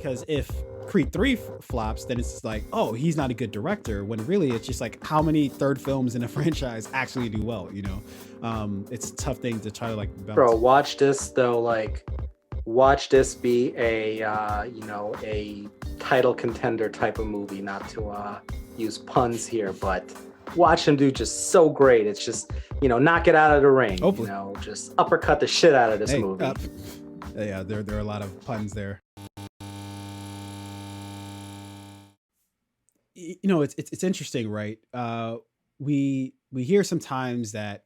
because if Creed 3 flops, then it's like, oh, he's not a good director, when really it's just like, how many third films in a franchise actually do well, it's a tough thing to try to like balance. Bro, watch this though. Like, watch this be a a title contender type of movie. Not to use puns here, but watch him do just so great. It's just knock it out of the ring. Hopefully. Just uppercut the shit out of this movie. Yeah, there are a lot of puns there. It's interesting, right? We hear sometimes that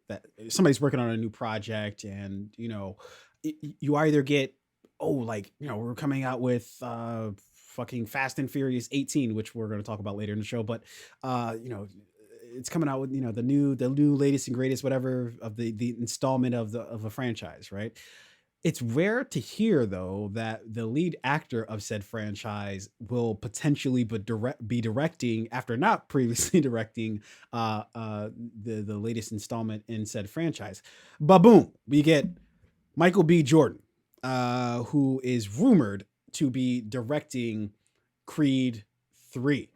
that somebody's working on a new project, and you either get, oh, like, we're coming out with fucking Fast and Furious 18, which we're going to talk about later in the show, but it's coming out with the new latest and greatest whatever of the installment of a franchise, right? It's rare to hear, though, that the lead actor of said franchise will potentially be directing, after not previously directing, the latest installment in said franchise. But boom, we get Michael B. Jordan, who is rumored to be directing Creed 3.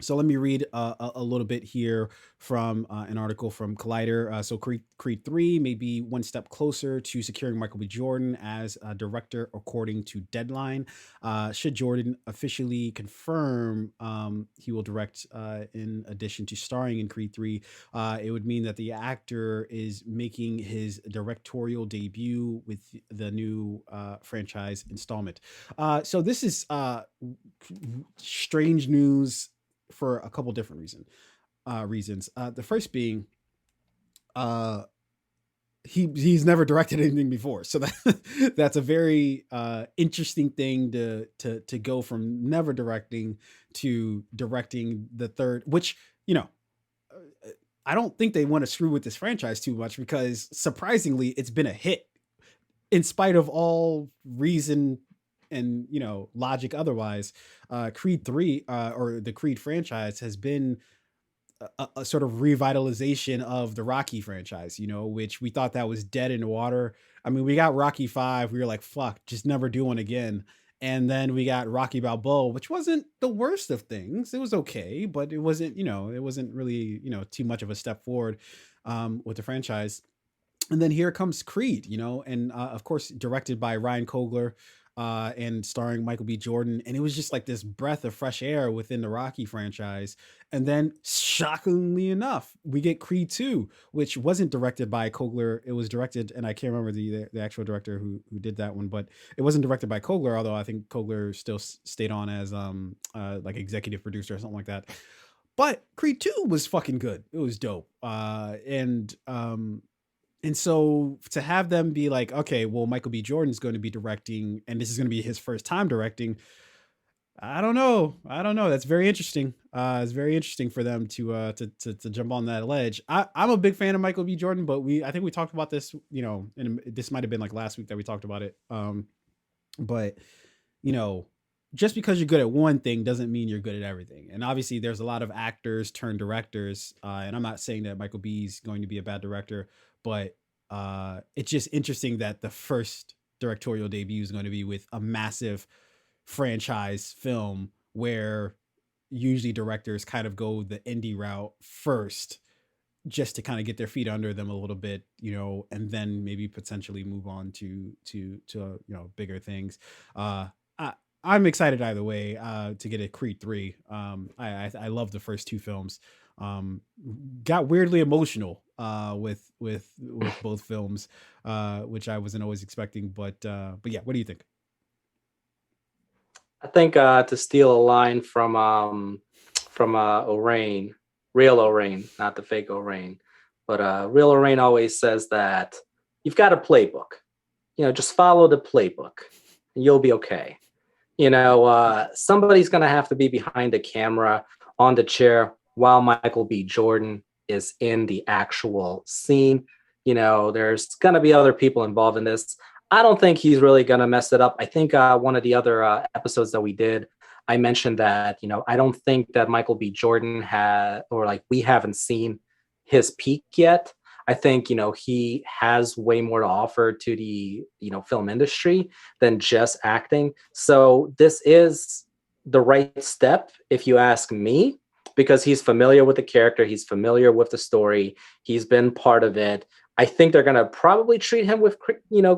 So let me read a little bit here from an article from Collider. So Creed 3 may be one step closer to securing Michael B. Jordan as a director, according to Deadline. Should Jordan officially confirm he will direct in addition to starring in Creed 3, it would mean that the actor is making his directorial debut with the new franchise installment. So this is strange news for a couple different reasons. The first being, he's never directed anything before, so that's a very interesting thing to go from never directing to directing the third, which I don't think they want to screw with this franchise too much, because surprisingly it's been a hit in spite of all reason and logic otherwise. Creed 3, or the Creed franchise, has been a sort of revitalization of the Rocky franchise, which we thought that was dead in the water. I mean, we got Rocky 5, we were like, fuck, just never do one again. And then we got Rocky Balboa, which wasn't the worst of things. It was okay, but it wasn't really too much of a step forward with the franchise. And then here comes Creed, and of course directed by Ryan Coogler, and starring Michael B. Jordan. And it was just like this breath of fresh air within the Rocky franchise. And then, shockingly enough, we get Creed 2, which wasn't directed by Coogler. It was directed, and I can't remember the actual director who did that one, but it wasn't directed by Coogler, although I think Coogler still stayed on as like executive producer or something like that. But Creed 2 was fucking good. It was dope. And so to have them be like, okay, well, Michael B. Jordan's going to be directing, and this is going to be his first time directing. I don't know. That's very interesting. It's very interesting for them to jump on that ledge. I'm a big fan of Michael B. Jordan, but I think we talked about this, and this might have been like last week that we talked about it. But just because you're good at one thing doesn't mean you're good at everything. And obviously there's a lot of actors turned directors. And I'm not saying that Michael B. is going to be a bad director, but it's just interesting that the first directorial debut is going to be with a massive franchise film, where usually directors kind of go the indie route first, just to kind of get their feet under them a little bit, and then maybe potentially move on to bigger things. I'm excited either way to get a Creed 3. I love the first two films. Got weirdly emotional with both films, which I wasn't always expecting. But yeah, what do you think? I think to steal a line from O'Rain, real O'Rain, not the fake O'Rain, but real O'Rain always says that you've got a playbook. Just follow the playbook, and you'll be okay. Somebody's gonna have to be behind the camera on the chair while Michael B. Jordan is in the actual scene. There's gonna be other people involved in this. I don't think he's really going to mess it up. I think one of the other episodes that we did, I mentioned that, I don't think that Michael B. Jordan we haven't seen his peak yet. I think, he has way more to offer to the, film industry than just acting. So this is the right step, if you ask me, because he's familiar with the character, he's familiar with the story, he's been part of it. I think they're gonna probably treat him with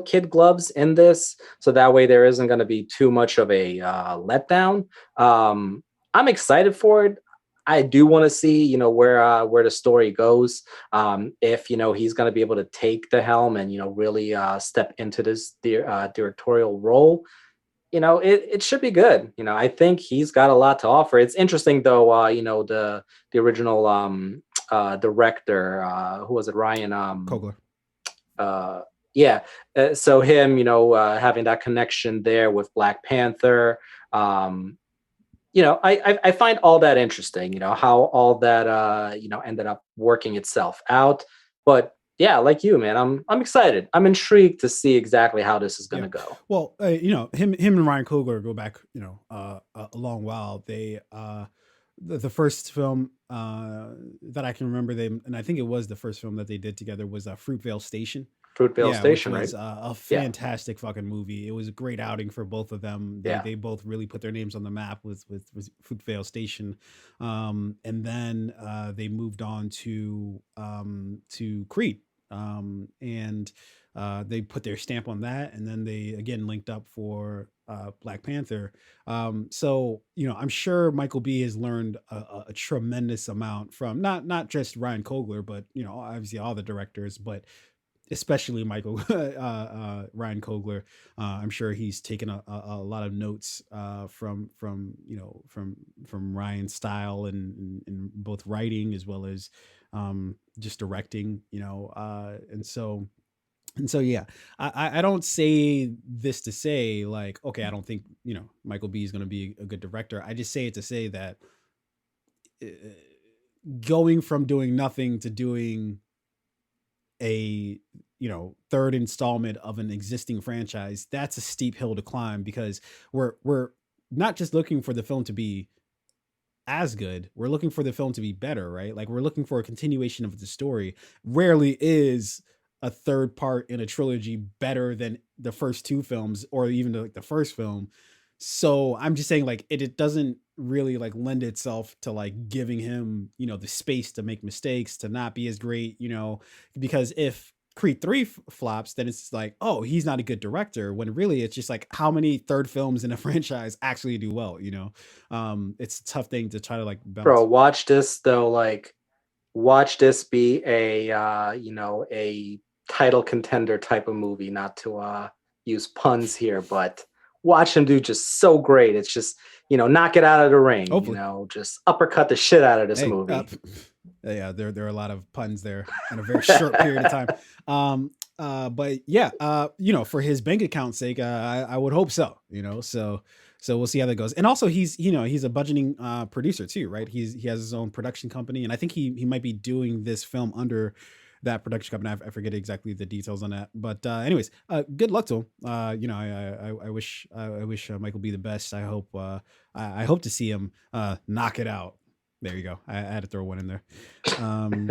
kid gloves in this, so that way there isn't gonna be too much of a letdown. I'm excited for it. I do want to see, where the story goes. If he's going to be able to take the helm and really step into this directorial role, it should be good. I think he's got a lot to offer. It's interesting though. The original director, who was it? Ryan. Kogler. Uh, yeah. So him, having that connection there with Black Panther. I find all that interesting, how all that ended up working itself out. But yeah, like you, man, I'm excited. I'm intrigued to see exactly how this is Yeah. gonna go. Well, him and Ryan Coogler go back, a long while. They the first film that I can remember them, and I think it was the first film that they did together, was Fruitvale Station. Fruitvale Yeah, which Station, right? was a Yeah, fantastic fucking movie. It was a great outing for both of them. They yeah. they both really put their names on the map with Fruitvale Station, and then they moved on to Creed, and they put their stamp on that, and then they again linked up for Black Panther. So I'm sure Michael B has learned a tremendous amount from not just Ryan Coogler, but obviously all the directors, but especially Michael Ryan Coogler. I'm sure he's taken a lot of notes from Ryan's style and both writing as well as just directing. And so yeah, I don't say this to say like, okay, I don't think Michael B is going to be a good director. I just say it to say that uh, going from doing nothing to doing a third installment of an existing franchise, that's a steep hill to climb, because we're not just looking for the film to be as good, we're looking for the film to be better, right? Like, we're looking for a continuation of the story. Rarely is a third part in a trilogy better than the first two films, or even like the first film. So I'm just saying, like, it doesn't really like lend itself to like giving him the space to make mistakes, to not be as great, because if Creed 3 flops, then it's like, oh, he's not a good director, when really it's just like, how many third films in a franchise actually do well. It's a tough thing to try to like Bro, balance. watch this though. Like, watch this be a title contender type of movie. Not to use puns here, but watch him do just so great. It's just knock it out of the ring. Hopefully. Just uppercut the shit out of this Hey, movie. yeah, there are a lot of puns there in a very short period of time. But yeah, for his bank account sake, I would hope so. So we'll see how that goes. And also, he's a budgeting producer too, right? He has his own production company, and I think he might be doing this film under that production company. I forget exactly the details on that, but good luck to him. I wish Michael be the best. I hope to see him knock it out. There you go. I had to throw one in there. Um,